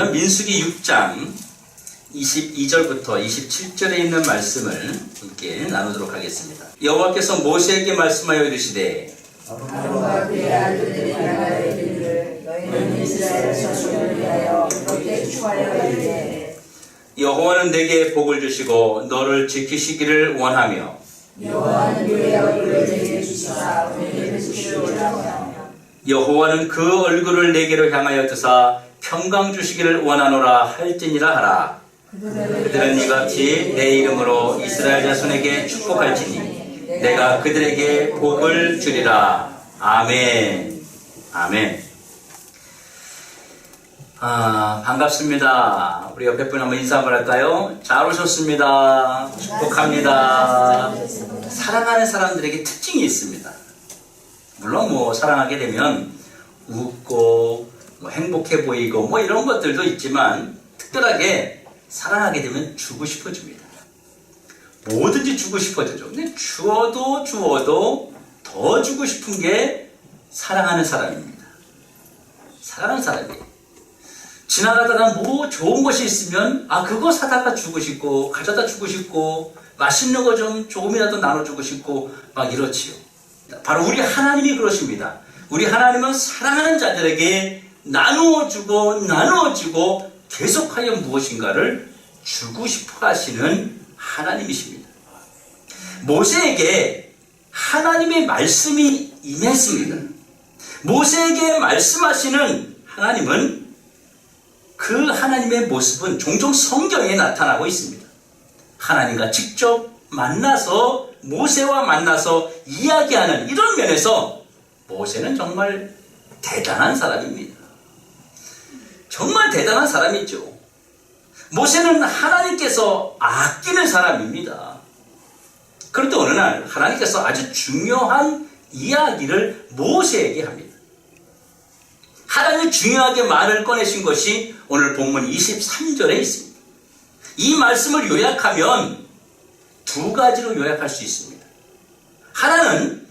민수기 6장 22절부터 27절에 있는 말씀을 함께 나누도록 하겠습니다. 여호와께서 모세에게 말씀하여 이르시되 아론과 그의 아들들이 나가야 이르기를 너희는 이스라엘 자손을 위하여 이렇게 축하하여 이르되 여호와는 내게 복을 주시고 너를 지키시기를 원하며 여호와는 그의 얼굴을 내게 주시사 은혜를 주시기를 원하며 여호와는 그 얼굴을 내게로 향하여 드사 평강 주시기를 원하노라 할지니라 하라. 그들은 이같이 내 이름으로 이스라엘 자손에게 축복할지니 내가 그들에게 복을 주리라. 아멘. 아멘. 반갑습니다. 우리 옆에 분 한번 인사 한번 할까요? 잘 오셨습니다. 축복합니다. 사랑하는 사람들에게 특징이 있습니다. 물론 사랑하게 되면 웃고 행복해 보이고 이런 것들도 있지만 특별하게 사랑하게 되면 주고 싶어집니다. 뭐든지 주고 싶어지죠. 근데 주어도 더 주고 싶은 게 사랑하는 사람입니다. 사랑하는 사람이에요. 지나가다가 좋은 것이 있으면 그거 사다가 주고 싶고 가져다 주고 싶고 맛있는 거 좀 조금이라도 나눠주고 싶고 이렇지요. 바로 우리 하나님이 그러십니다. 우리 하나님은 사랑하는 자들에게 나누어주고 계속하여 무엇인가를 주고 싶어 하시는 하나님이십니다. 모세에게 하나님의 말씀이 임했습니다. 모세에게 말씀하시는 하나님은 그 하나님의 모습은 종종 성경에 나타나고 있습니다. 하나님과 직접 만나서 모세와 만나서 이야기하는 이런 면에서 모세는 정말 대단한 사람입니다. 정말 대단한 사람이죠. 모세는 하나님께서 아끼는 사람입니다. 그런데 어느 날 하나님께서 아주 중요한 이야기를 모세에게 합니다. 하나님이 중요하게 말을 꺼내신 것이 오늘 본문 23절에 있습니다. 이 말씀을 요약하면 두 가지로 요약할 수 있습니다. 하나는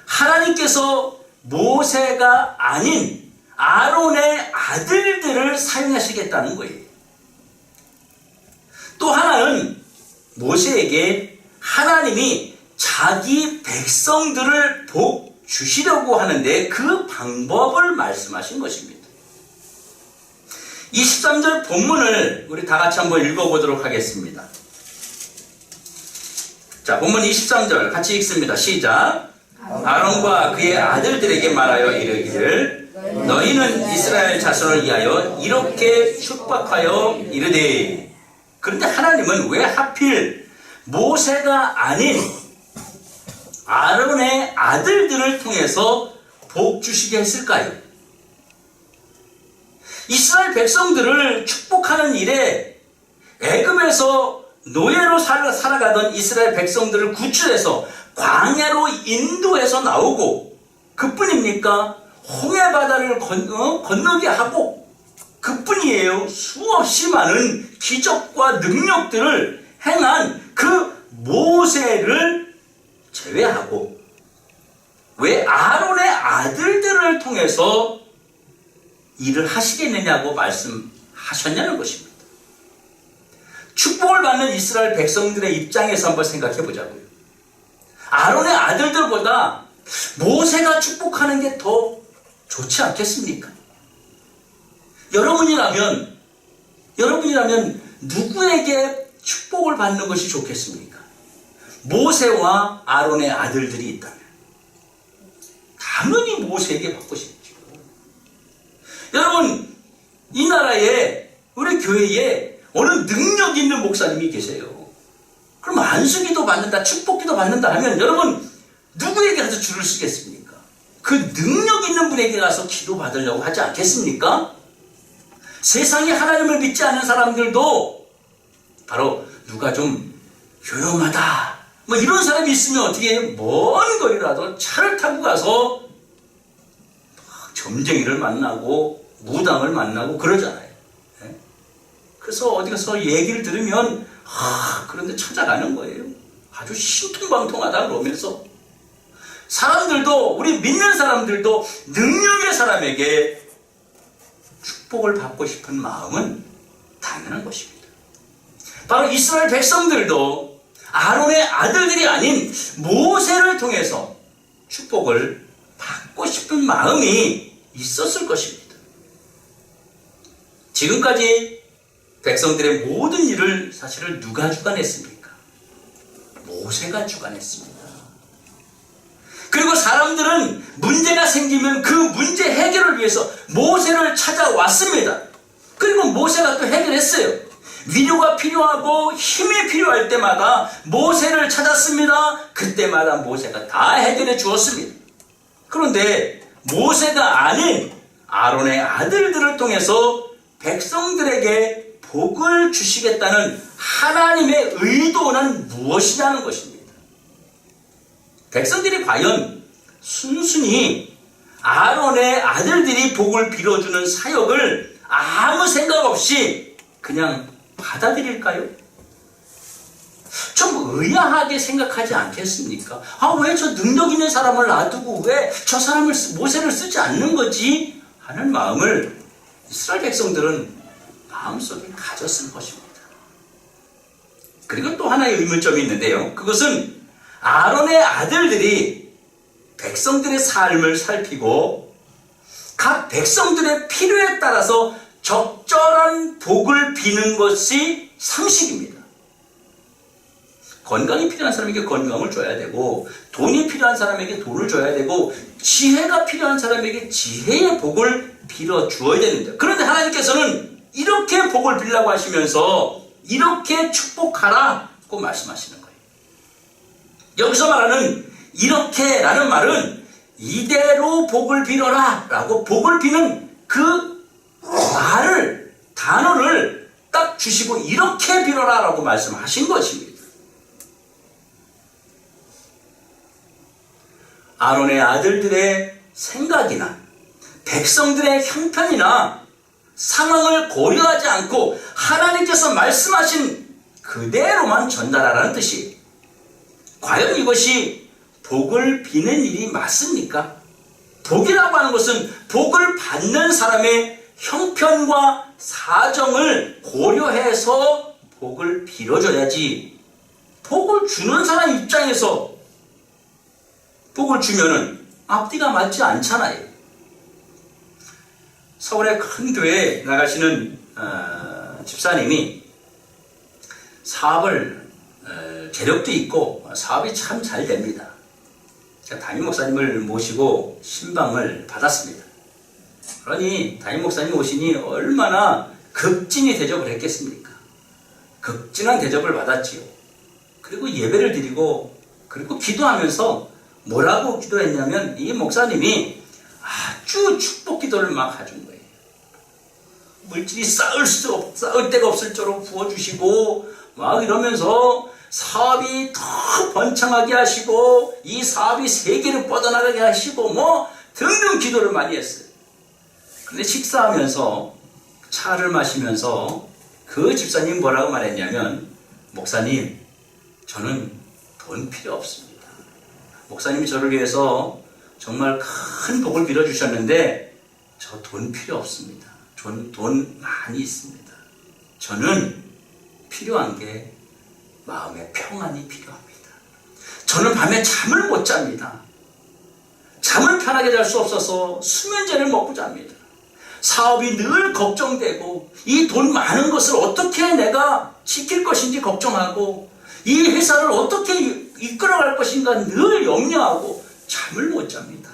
하나님께서 모세가 아닌 아론의 아들들을 사용하시겠다는 거예요. 또 하나는 모세에게 하나님이 자기 백성들을 복 주시려고 하는데 그 방법을 말씀하신 것입니다. 23절 본문을 우리 다 같이 한번 읽어보도록 하겠습니다. 자, 본문 23절 같이 읽습니다. 시작. 아론과 그의 아들들에게 말하여 이르기를 너희는 이스라엘 자손을 위하여 이렇게 축복하여 이르되. 그런데 하나님은 왜 하필 모세가 아닌 아론의 아들들을 통해서 복 주시게 했을까요? 이스라엘 백성들을 축복하는 일에 애굽에서 노예로 살아가던 이스라엘 백성들을 구출해서 광야로 인도해서 나오고 그뿐입니까? 홍해바다를 건너게 하고 그뿐이에요. 수없이 많은 기적과 능력들을 행한 그 모세를 제외하고 왜 아론의 아들들을 통해서 일을 하시겠느냐고 말씀하셨냐는 것입니다. 축복을 받는 이스라엘 백성들의 입장에서 한번 생각해 보자고요. 아론의 아들들보다 모세가 축복하는 게 더 좋지 않겠습니까? 여러분이라면 누구에게 축복을 받는 것이 좋겠습니까? 모세와 아론의 아들들이 있다면 당연히 모세에게 받고 싶죠. 여러분, 이 나라에 우리 교회에 어느 능력 있는 목사님이 계세요. 그럼 안수기도 받는다, 축복기도 받는다 하면 여러분 누구에게 가서 줄을 쓰겠습니까? 그 능력 있는 분에게 가서 기도 받으려고 하지 않겠습니까? 세상에 하나님을 믿지 않는 사람들도 바로 누가 좀 요염하다 이런 사람이 있으면 어떻게 해요? 먼 거리라도 차를 타고 가서 점쟁이를 만나고 무당을 만나고 그러잖아요. 그래서 어디 가서 얘기를 들으면 그런데 찾아가는 거예요. 아주 신통방통하다 그러면서 사람들도, 우리 믿는 사람들도 능력의 사람에게 축복을 받고 싶은 마음은 당연한 것입니다. 바로 이스라엘 백성들도 아론의 아들들이 아닌 모세를 통해서 축복을 받고 싶은 마음이 있었을 것입니다. 지금까지 백성들의 모든 일을 사실은 누가 주관했습니까? 모세가 주관했습니다. 그리고 사람들은 문제가 생기면 그 문제 해결을 위해서 모세를 찾아왔습니다. 그리고 모세가 또 해결했어요. 위로가 필요하고 힘이 필요할 때마다 모세를 찾았습니다. 그때마다 모세가 다 해결해 주었습니다. 그런데 모세가 아닌 아론의 아들들을 통해서 백성들에게 복을 주시겠다는 하나님의 의도는 무엇이냐는 것입니다. 백성들이 과연 순순히 아론의 아들들이 복을 빌어주는 사역을 아무 생각 없이 그냥 받아들일까요? 좀 의아하게 생각하지 않겠습니까? 왜 저 능력 있는 사람을 놔두고 왜 저 사람을 모세를 쓰지 않는 거지? 하는 마음을 이스라엘 백성들은 마음속에 가졌을 것입니다. 그리고 또 하나의 의문점이 있는데요. 그것은 아론의 아들들이 백성들의 삶을 살피고 각 백성들의 필요에 따라서 적절한 복을 비는 것이 상식입니다. 건강이 필요한 사람에게 건강을 줘야 되고, 돈이 필요한 사람에게 돈을 줘야 되고, 지혜가 필요한 사람에게 지혜의 복을 빌어 주어야 되는데, 그런데 하나님께서는 이렇게 복을 빌라고 하시면서 이렇게 축복하라고 말씀하시는 거예요. 여기서 말하는 이렇게라는 말은 이대로 복을 빌어라 라고 복을 비는 그 말을, 단어를 딱 주시고 이렇게 빌어라 라고 말씀하신 것입니다. 아론의 아들들의 생각이나 백성들의 형편이나 상황을 고려하지 않고 하나님께서 말씀하신 그대로만 전달하라는 뜻이에요. 과연 이것이 복을 비는 일이 맞습니까? 복이라고 하는 것은 복을 받는 사람의 형편과 사정을 고려해서 복을 빌어줘야지, 복을 주는 사람 입장에서 복을 주면은 앞뒤가 맞지 않잖아요. 서울의 큰 교회에 나가시는 집사님이 사업을 재력도 있고 사업이 참 잘 됩니다. 제가 담임 목사님을 모시고 신방을 받았습니다. 그러니 담임 목사님 오시니 얼마나 극진히 대접을 했겠습니까? 극진한 대접을 받았지요. 그리고 예배를 드리고, 그리고 기도하면서 뭐라고 기도했냐면, 이 목사님이 아주 축복 기도를 막 해준 거예요. 물질이 쌓을 데가 없을 정도로 부어주시고 막 이러면서 사업이 더 번창하게 하시고 이 사업이 세계로 뻗어나가게 하시고 뭐 등등 기도를 많이 했어요. 근데 식사하면서 차를 마시면서 그 집사님 뭐라고 말했냐면, 목사님, 저는 돈 필요 없습니다. 목사님이 저를 위해서 정말 큰 복을 빌어주셨는데 저 돈 필요 없습니다. 저는 돈 많이 있습니다. 저는 필요한 게 마음의 평안이 필요합니다. 저는 밤에 잠을 못 잡니다. 잠을 편하게 잘 수 없어서 수면제를 먹고 잡니다. 사업이 늘 걱정되고 이 돈 많은 것을 어떻게 내가 지킬 것인지 걱정하고 이 회사를 어떻게 이끌어갈 것인가 늘 염려하고 잠을 못 잡니다.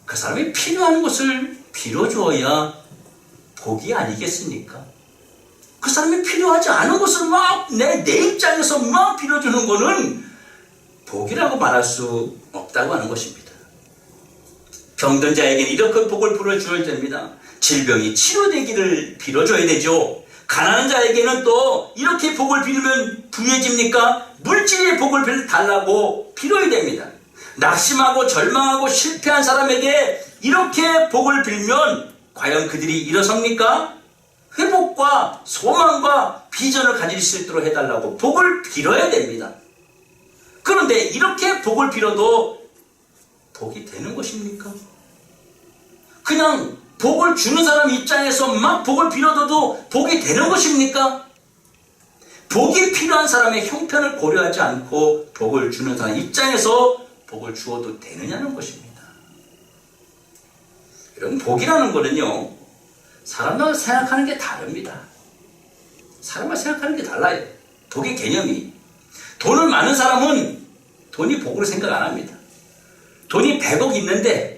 그 사람이 필요한 것을 빌어주어야 복이 아니겠습니까? 그 사람이 필요하지 않은 것을 막 내 입장에서 막 빌어주는 것은 복이라고 말할 수 없다고 하는 것입니다. 병든 자에게는 이렇게 복을 빌어줘야 됩니다. 질병이 치료되기를 빌어줘야 되죠. 가난한 자에게는 또 이렇게 복을 빌면 부유해집니까? 물질의 복을 달라고 빌어야 됩니다. 낙심하고 절망하고 실패한 사람에게 이렇게 복을 빌면 과연 그들이 일어섭니까? 회복과 소망과 비전을 가질 수 있도록 해달라고 복을 빌어야 됩니다. 그런데 이렇게 복을 빌어도 복이 되는 것입니까? 그냥 복을 주는 사람 입장에서 막 복을 빌어도 복이 되는 것입니까? 복이 필요한 사람의 형편을 고려하지 않고 복을 주는 사람 입장에서 복을 주어도 되느냐는 것입니다. 여러분, 복이라는 거는요, 사람마다 생각하는 게 다릅니다. 사람마다 생각하는 게 달라요. 복의 개념이. 돈을 많은 사람은 돈이 복으로 생각 안 합니다. 돈이 100억 있는데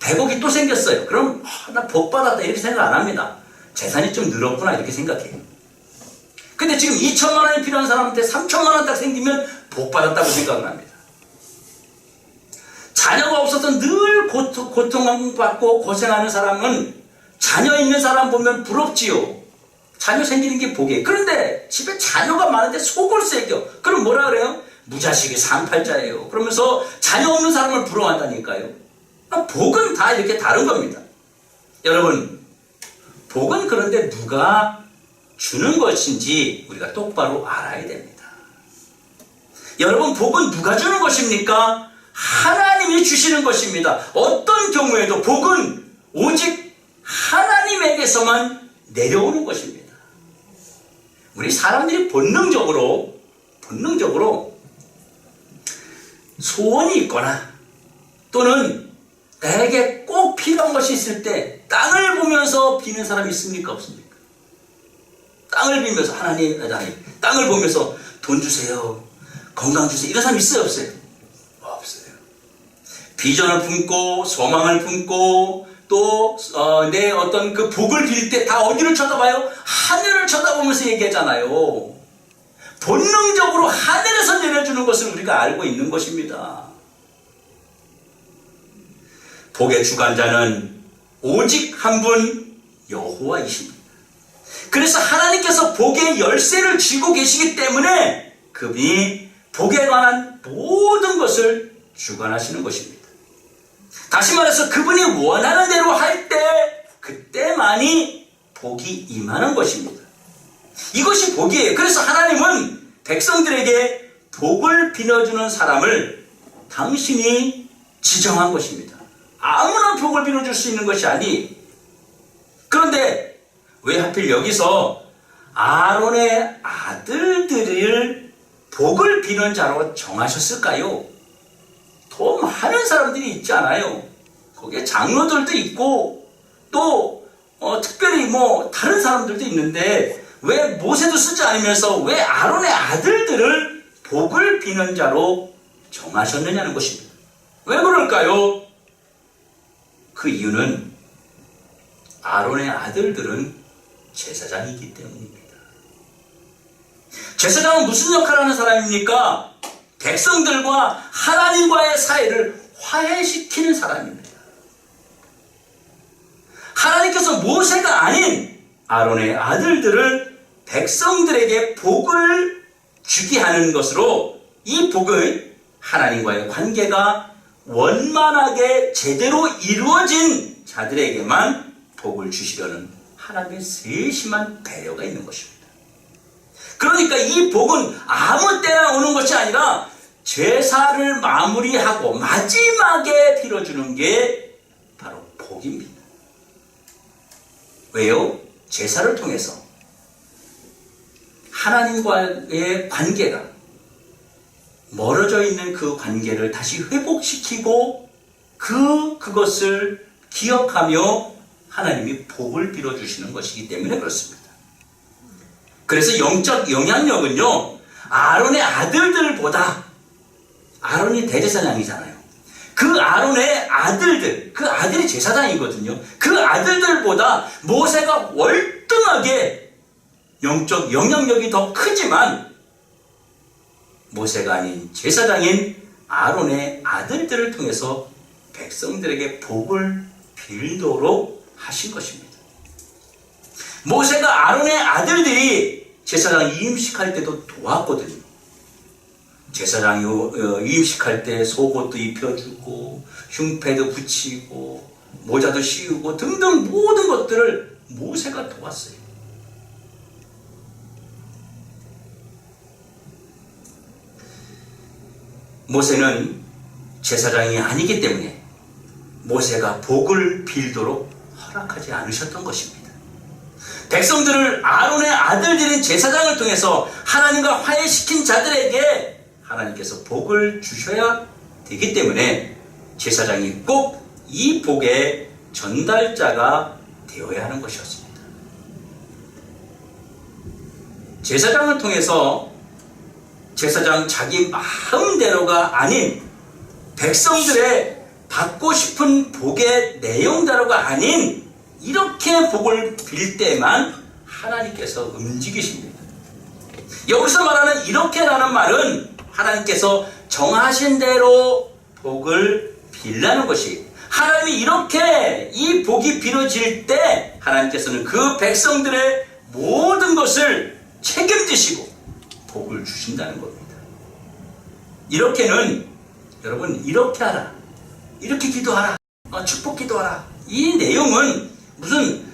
100억이 또 생겼어요. 그럼 나 복 받았다 이렇게 생각 안 합니다. 재산이 좀 늘었구나 이렇게 생각해요. 근데 지금 2천만 원이 필요한 사람한테 3천만 원 딱 생기면 복 받았다고 생각을 합니다. 자녀가 없어서 늘 고통받고 고생하는 사람은 자녀 있는 사람 보면 부럽지요. 자녀 생기는 게 복이에요. 그런데 집에 자녀가 많은데 속을 새겨. 그럼 뭐라 그래요? 무자식이 상팔자예요. 그러면서 자녀 없는 사람을 부러워한다니까요. 복은 다 이렇게 다른 겁니다. 여러분, 복은 그런데 누가 주는 것인지 우리가 똑바로 알아야 됩니다. 여러분, 복은 누가 주는 것입니까? 하나님이 주시는 것입니다. 어떤 경우에도 복은 오직 하나님에게서만 내려오는 것입니다. 우리 사람들이 본능적으로 소원이 있거나 또는 나에게 꼭 필요한 것이 있을 때 땅을 보면서 비는 사람이 있습니까? 없습니까? 땅을 빌면서 하나님, 땅을 보면서 돈 주세요, 건강 주세요, 이런 사람 있어요? 없어요? 없어요. 비전을 품고 소망을 품고 또 내 어떤 그 복을 빌 때 다 어디를 쳐다봐요? 하늘을 쳐다보면서 얘기하잖아요. 본능적으로 하늘에서 내려주는 것을 우리가 알고 있는 것입니다. 복의 주관자는 오직 한 분 여호와이십니다. 그래서 하나님께서 복의 열쇠를 쥐고 계시기 때문에 그분이 복에 관한 모든 것을 주관하시는 것입니다. 다시 말해서 그분이 원하는 대로 할 때 그때만이 복이 임하는 것입니다. 이것이 복이에요. 그래서 하나님은 백성들에게 복을 빌어주는 사람을 당신이 지정한 것입니다. 아무나 복을 빌어줄 수 있는 것이 아니. 그런데 왜 하필 여기서 아론의 아들들을 복을 비는 자로 정하셨을까요? 더 많은 사람들이 있잖아요. 거기에 장로들도 있고 또 특별히 다른 사람들도 있는데 왜 모세도 쓰지 않으면서 왜 아론의 아들들을 복을 비는 자로 정하셨느냐는 것입니다. 왜 그럴까요? 그 이유는 아론의 아들들은 제사장이기 때문입니다. 제사장은 무슨 역할을 하는 사람입니까? 백성들과 하나님과의 사이를 화해시키는 사람입니다. 하나님께서 모세가 아닌 아론의 아들들을 백성들에게 복을 주게 하는 것으로 이 복은 하나님과의 관계가 원만하게 제대로 이루어진 자들에게만 복을 주시려는 하나님의 세심한 배려가 있는 것입니다. 그러니까 이 복은 아무 때나 오는 것이 아니라 제사를 마무리하고 마지막에 빌어주는 게 바로 복입니다. 왜요? 제사를 통해서 하나님과의 관계가 멀어져 있는 그 관계를 다시 회복시키고 그것을 기억하며 하나님이 복을 빌어주시는 것이기 때문에 그렇습니다. 그래서 영적 영향력은요, 아론의 아들들보다, 아론이 대제사장이잖아요. 그 아론의 아들들, 그 아들이 제사장이거든요. 그 아들들보다 모세가 월등하게 영적 영향력이 더 크지만 모세가 아닌 제사장인 아론의 아들들을 통해서 백성들에게 복을 빌도록 하신 것입니다. 모세가 아론의 아들들이 제사장 이임식할 때도 도왔거든요. 제사장이 이임식할 때 속옷도 입혀주고 흉패도 붙이고 모자도 씌우고 등등 모든 것들을 모세가 도왔어요. 모세는 제사장이 아니기 때문에 모세가 복을 빌도록 허락하지 않으셨던 것입니다. 백성들을 아론의 아들들인 제사장을 통해서 하나님과 화해시킨 자들에게 하나님께서 복을 주셔야 되기 때문에 제사장이 꼭 이 복의 전달자가 되어야 하는 것이었습니다. 제사장을 통해서 제사장 자기 마음대로가 아닌 백성들의 받고 싶은 복의 내용대로가 아닌 이렇게 복을 빌 때만 하나님께서 움직이십니다. 여기서 말하는 이렇게라는 말은 하나님께서 정하신 대로 복을 빌라는 것이, 하나님이 이렇게 이 복이 빌어질 때 하나님께서는 그 백성들의 모든 것을 책임지시고 복을 주신다는 겁니다. 이렇게는 여러분 이렇게 하라, 이렇게 기도하라, 축복 기도하라, 이 내용은 무슨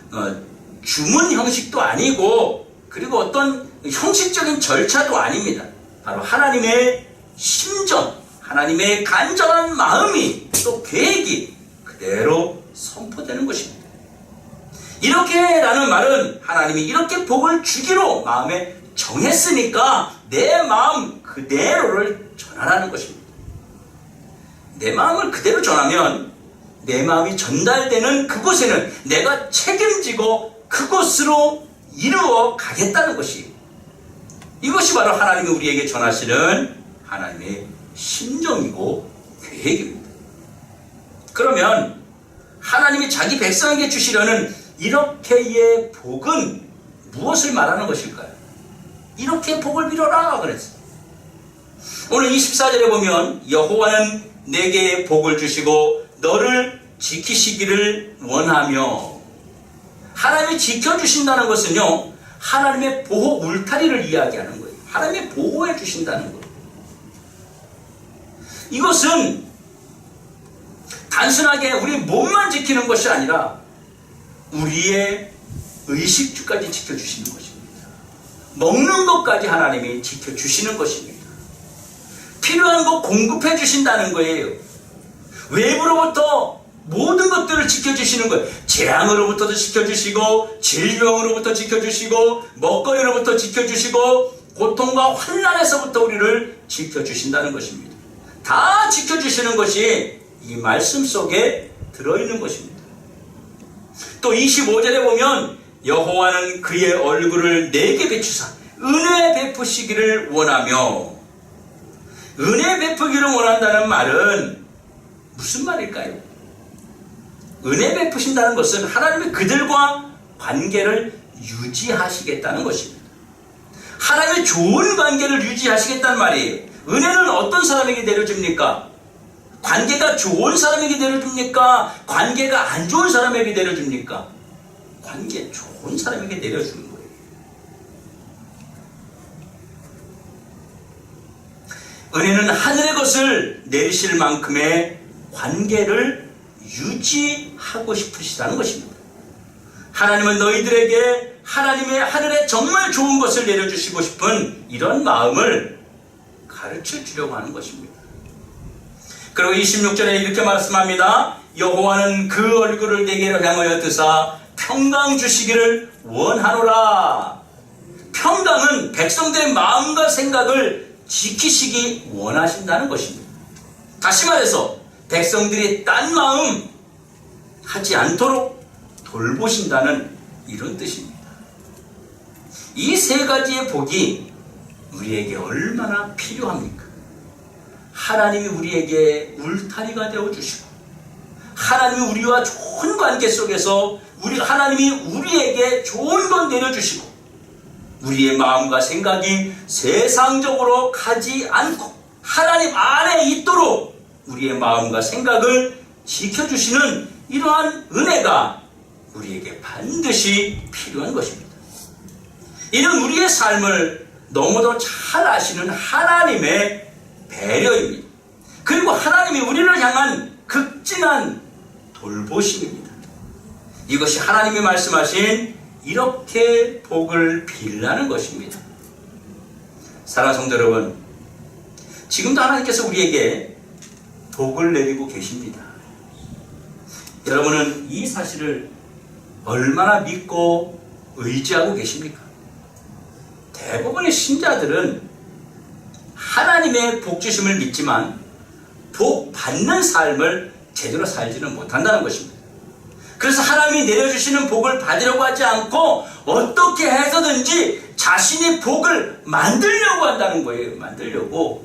주문 형식도 아니고 그리고 어떤 형식적인 절차도 아닙니다. 바로 하나님의 심정, 하나님의 간절한 마음이 또 계획이 그대로 선포되는 것입니다. 이렇게라는 말은 하나님이 이렇게 복을 주기로 마음에 정했으니까 내 마음 그대로를 전하라는 것입니다. 내 마음을 그대로 전하면 내 마음이 전달되는 그곳에는 내가 책임지고 그곳으로 이루어 가겠다는 것이, 이것이 바로 하나님이 우리에게 전하시는 하나님의 심정이고 계획입니다. 그러면 하나님이 자기 백성에게 주시려는 이렇게의 복은 무엇을 말하는 것일까요? 이렇게 복을 빌어라 그랬어요. 오늘 24절에 보면 여호와는 내게 복을 주시고 너를 지키시기를 원하며, 하나님이 지켜주신다는 것은요, 하나님의 보호 울타리를 이야기하는 거예요. 하나님이 보호해 주신다는 거예요. 이것은 단순하게 우리 몸만 지키는 것이 아니라 우리의 의식주까지 지켜주시는 것입니다. 먹는 것까지 하나님이 지켜주시는 것입니다. 필요한 것 공급해 주신다는 거예요. 외부로부터 모든 것들을 지켜주시는 거예요. 재앙으로부터도 지켜주시고, 질병으로부터 지켜주시고, 먹거리로부터 지켜주시고, 고통과 환난에서부터 우리를 지켜주신다는 것입니다. 다 지켜주시는 것이 이 말씀 속에 들어있는 것입니다. 또 25절에 보면 여호와는 그의 얼굴을 내게 비추사 은혜 베푸시기를 원하며, 은혜 베푸기를 원한다는 말은 무슨 말일까요? 은혜 베푸신다는 것은 하나님이 그들과 관계를 유지하시겠다는 것입니다. 하나님의 좋은 관계를 유지하시겠다는 말이에요. 은혜는 어떤 사람에게 내려줍니까? 관계가 좋은 사람에게 내려줍니까? 관계가 안 좋은 사람에게 내려줍니까? 관계 좋은 사람에게 내려주는 거예요. 은혜는 하늘의 것을 내리실 만큼의 관계를 유지하고 싶으시다는 것입니다. 하나님은 너희들에게 하나님의 하늘에 정말 좋은 것을 내려주시고 싶은 이런 마음을 가르쳐 주려고 하는 것입니다. 그리고 26절에 이렇게 말씀합니다. 여호와는 그 얼굴을 내게로 향하여 드사 평강 주시기를 원하노라. 평강은 백성들의 마음과 생각을 지키시기 원하신다는 것입니다. 다시 말해서 백성들이 딴 마음 하지 않도록 돌보신다는 이런 뜻입니다. 이 세 가지의 복이 우리에게 얼마나 필요합니까? 하나님이 우리에게 울타리가 되어주시고, 하나님이 우리와 좋은 관계 속에서 하나님이 우리에게 좋은 것 내려주시고, 우리의 마음과 생각이 세상적으로 가지 않고 하나님 안에 있도록 우리의 마음과 생각을 지켜주시는 이러한 은혜가 우리에게 반드시 필요한 것입니다. 이는 우리의 삶을 너무도 잘 아시는 하나님의 배려입니다. 그리고 하나님이 우리를 향한 극진한 돌보심입니다. 이것이 하나님이 말씀하신 이렇게 복을 빌라는 것입니다. 사랑하는 성도 여러분, 지금도 하나님께서 우리에게 복을 내리고 계십니다. 여러분은 이 사실을 얼마나 믿고 의지하고 계십니까? 대부분의 신자들은 하나님의 복 주심을 믿지만 복 받는 삶을 제대로 살지는 못한다는 것입니다. 그래서 하나님이 내려주시는 복을 받으려고 하지 않고 어떻게 해서든지 자신이 복을 만들려고 한다는 거예요. 만들려고.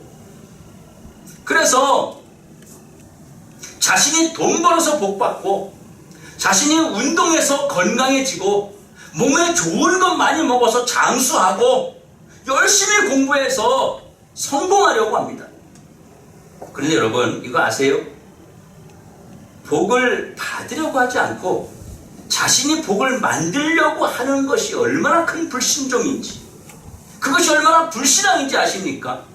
그래서 자신이 돈 벌어서 복 받고 자신이 운동해서 건강해지고 몸에 좋은 것 많이 먹어서 장수하고 열심히 공부해서 성공하려고 합니다. 그런데 여러분 이거 아세요? 복을 받으려고 하지 않고 자신이 복을 만들려고 하는 것이 얼마나 큰 불신종인지, 그것이 얼마나 불신앙인지 아십니까?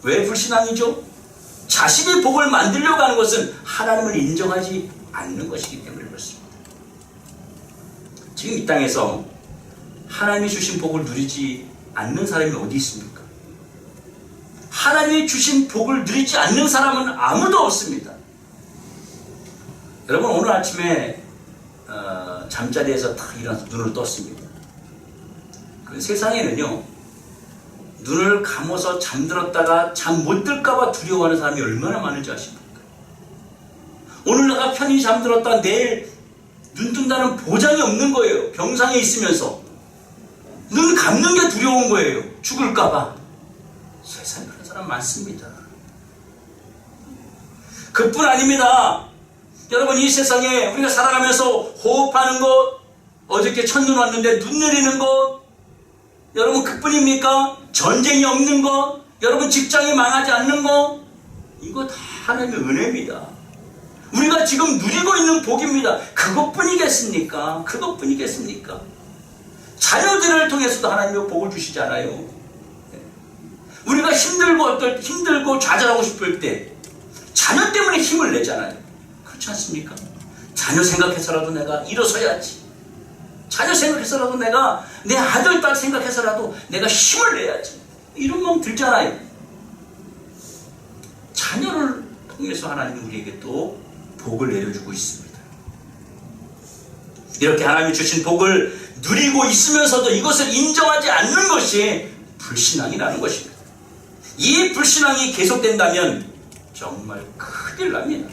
왜 불신앙이죠? 자신이 복을 만들려고 하는 것은 하나님을 인정하지 않는 것이기 때문에 그렇습니다. 지금 이 땅에서 하나님이 주신 복을 누리지 않는 사람이 어디 있습니까? 하나님이 주신 복을 누리지 않는 사람은 아무도 없습니다. 여러분 오늘 아침에 잠자리에서 탁 일어나서 눈을 떴습니다. 그 세상에는요, 눈을 감아서 잠들었다가 잠 못 들까봐 두려워하는 사람이 얼마나 많은지 아십니까? 오늘 내가 편히 잠들었다 내일 눈 뜬다는 보장이 없는 거예요. 병상에 있으면서 눈 감는 게 두려운 거예요. 죽을까봐. 세상에 그런 사람 많습니다. 그뿐 아닙니다. 여러분 이 세상에 우리가 살아가면서 호흡하는 것, 어저께 첫눈 왔는데 눈 내리는 것, 여러분 그뿐입니까? 전쟁이 없는 것, 여러분 직장이 망하지 않는 것, 이거 다 하나님의 은혜입니다. 우리가 지금 누리고 있는 복입니다. 그것뿐이겠습니까? 그것뿐이겠습니까? 자녀들을 통해서도 하나님의 복을 주시잖아요. 우리가 힘들고 좌절하고 싶을 때 자녀 때문에 힘을 내잖아요. 그렇지 않습니까? 자녀 생각해서라도 내가 일어서야지. 자녀 생각해서라도 내가 내 아들, 딸 생각해서라도 내가 힘을 내야지. 이런 마음 들잖아요. 자녀를 통해서 하나님은 우리에게 또 복을 내려주고 있습니다. 이렇게 하나님이 주신 복을 누리고 있으면서도 이것을 인정하지 않는 것이 불신앙이라는 것입니다. 이 불신앙이 계속된다면 정말 큰일 납니다.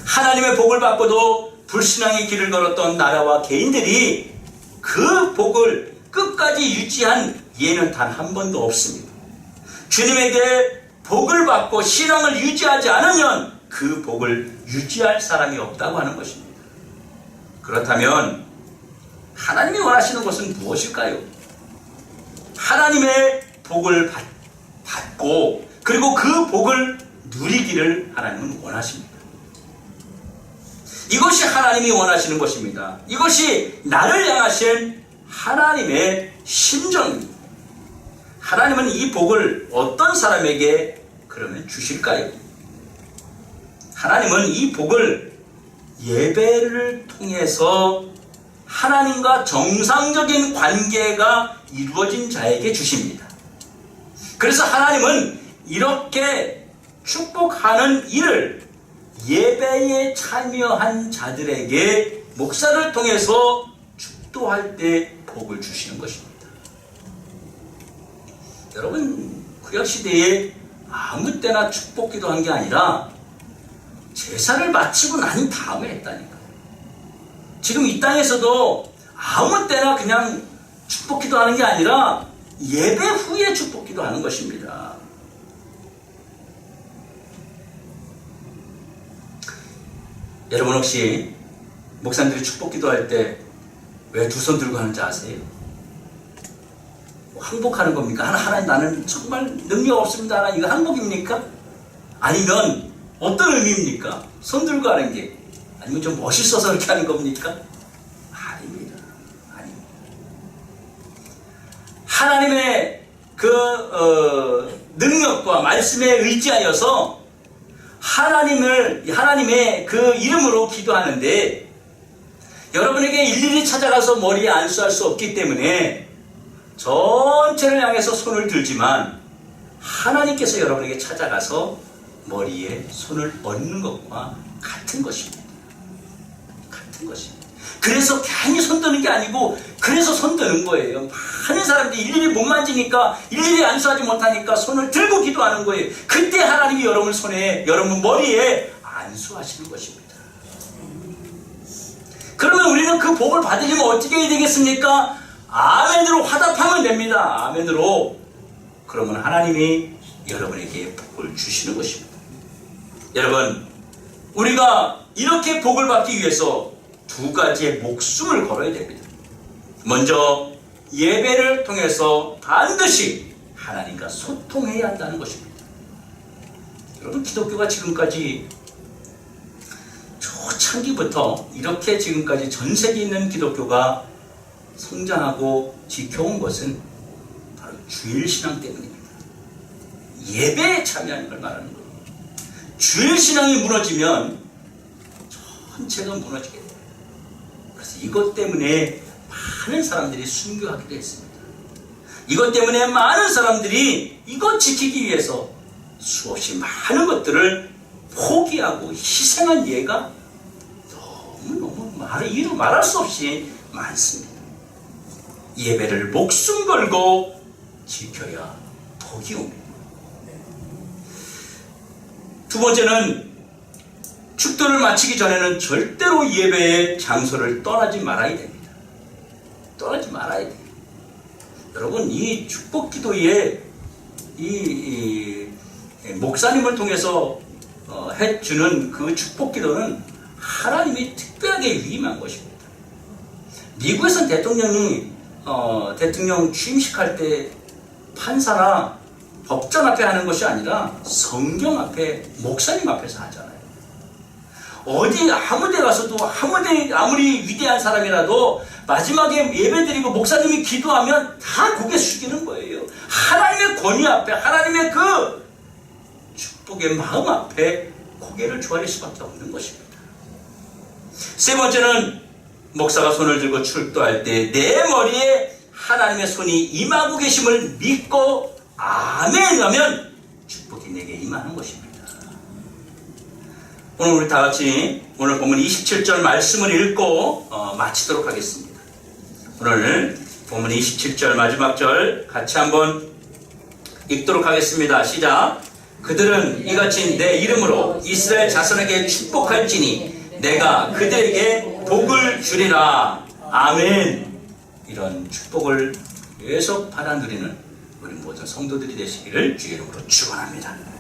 하나님의 복을 받고도 불신앙의 길을 걸었던 나라와 개인들이 그 복을 끝까지 유지한 예는 단 한 번도 없습니다. 주님에게 복을 받고 신앙을 유지하지 않으면 그 복을 유지할 사람이 없다고 하는 것입니다. 그렇다면 하나님이 원하시는 것은 무엇일까요? 하나님의 복을 받고 그리고 그 복을 누리기를 하나님은 원하십니다. 이것이 하나님이 원하시는 것입니다. 이것이 나를 향하신 하나님의 심정입니다. 하나님은 이 복을 어떤 사람에게 그러면 주실까요? 하나님은 이 복을 예배를 통해서 하나님과 정상적인 관계가 이루어진 자에게 주십니다. 그래서 하나님은 이렇게 축복하는 일을 예배에 참여한 자들에게 목사를 통해서 축도할 때 복을 주시는 것입니다. 여러분 구약시대에 아무 때나 축복 기도한 게 아니라 제사를 마치고 난 다음에 했다니까요. 지금 이 땅에서도 아무 때나 그냥 축복 기도하는 게 아니라 예배 후에 축복 기도하는 것입니다. 여러분 혹시 목사님들이 축복 기도할 때 왜 두 손 들고 하는지 아세요? 항복하는 겁니까? 하나님 나는 정말 능력 없습니다. 하나님 이거 항복입니까? 아니면 어떤 의미입니까? 손 들고 하는 게 아니면 좀 멋있어서 그렇게 하는 겁니까? 아닙니다. 아닙니다. 하나님의 능력과 말씀에 의지하여서 하나님의 그 이름으로 기도하는데 여러분에게 일일이 찾아가서 머리에 안수할 수 없기 때문에 전체를 향해서 손을 들지만 하나님께서 여러분에게 찾아가서 머리에 손을 얹는 것과 같은 것입니다. 같은 것입니다. 그래서 괜히 손드는 게 아니고 그래서 손드는 거예요. 많은 사람들이 일일이 못 만지니까 일일이 안수하지 못하니까 손을 들고 기도하는 거예요. 그때 하나님이 여러분 손에 여러분 머리에 안수하시는 것입니다. 그러면 우리는 그 복을 받으려면 어떻게 해야 되겠습니까? 아멘으로 화답하면 됩니다. 아멘으로. 그러면 하나님이 여러분에게 복을 주시는 것입니다. 여러분, 우리가 이렇게 복을 받기 위해서 두 가지의 목숨을 걸어야 됩니다. 먼저 예배를 통해서 반드시 하나님과 소통해야 한다는 것입니다. 여러분, 기독교가 지금까지 초창기부터 이렇게 지금까지 전 세계에 있는 기독교가 성장하고 지켜온 것은 바로 주일신앙 때문입니다. 예배에 참여하는 걸 말하는 거예요. 주일신앙이 무너지면 전체가 무너지게 돼요. 그래서 이것 때문에 많은 사람들이 순교하기도 했습니다. 이것 때문에 많은 사람들이 이것 지키기 위해서 수없이 많은 것들을 포기하고 희생한 예가 너무 말할 수 없이 많습니다. 예배를 목숨 걸고 지켜야 복이 옵니다. 두 번째는 축도를 마치기 전에는 절대로 예배의 장소를 떠나지 말아야 됩니다. 떠나지 말아야 돼요. 여러분, 이 축복 기도에 이 목사님을 통해서 해주는 그 축복 기도는 하나님이 특별하게 위임한 것입니다. 미국에서는 대통령이 대통령 취임식할 때 판사나 법전 앞에 하는 것이 아니라 성경 앞에 목사님 앞에서 하잖아요. 어디 아무 데 가서도 아무리 위대한 사람이라도 마지막에 예배드리고 목사님이 기도하면 다 고개 숙이는 거예요. 하나님의 권위 앞에, 하나님의 그 축복의 마음 앞에 고개를 조아릴 수밖에 없는 것입니다. 세 번째는 목사가 손을 들고 출도할 때 내 머리에 하나님의 손이 임하고 계심을 믿고 아멘 하면 축복이 내게 임하는 것입니다. 오늘 우리 다 같이 오늘 본문 27절 말씀을 읽고 마치도록 하겠습니다. 오늘 본문 27절 마지막 절 같이 한번 읽도록 하겠습니다. 시작. 그들은 이같이 내 이름으로 이스라엘 자손에게 축복할지니 내가 그들에게 복을 주리라. 아멘. 이런 축복을 계속 받아 누리는 우리 모든 성도들이 되시기를 주의 이름으로 축원합니다.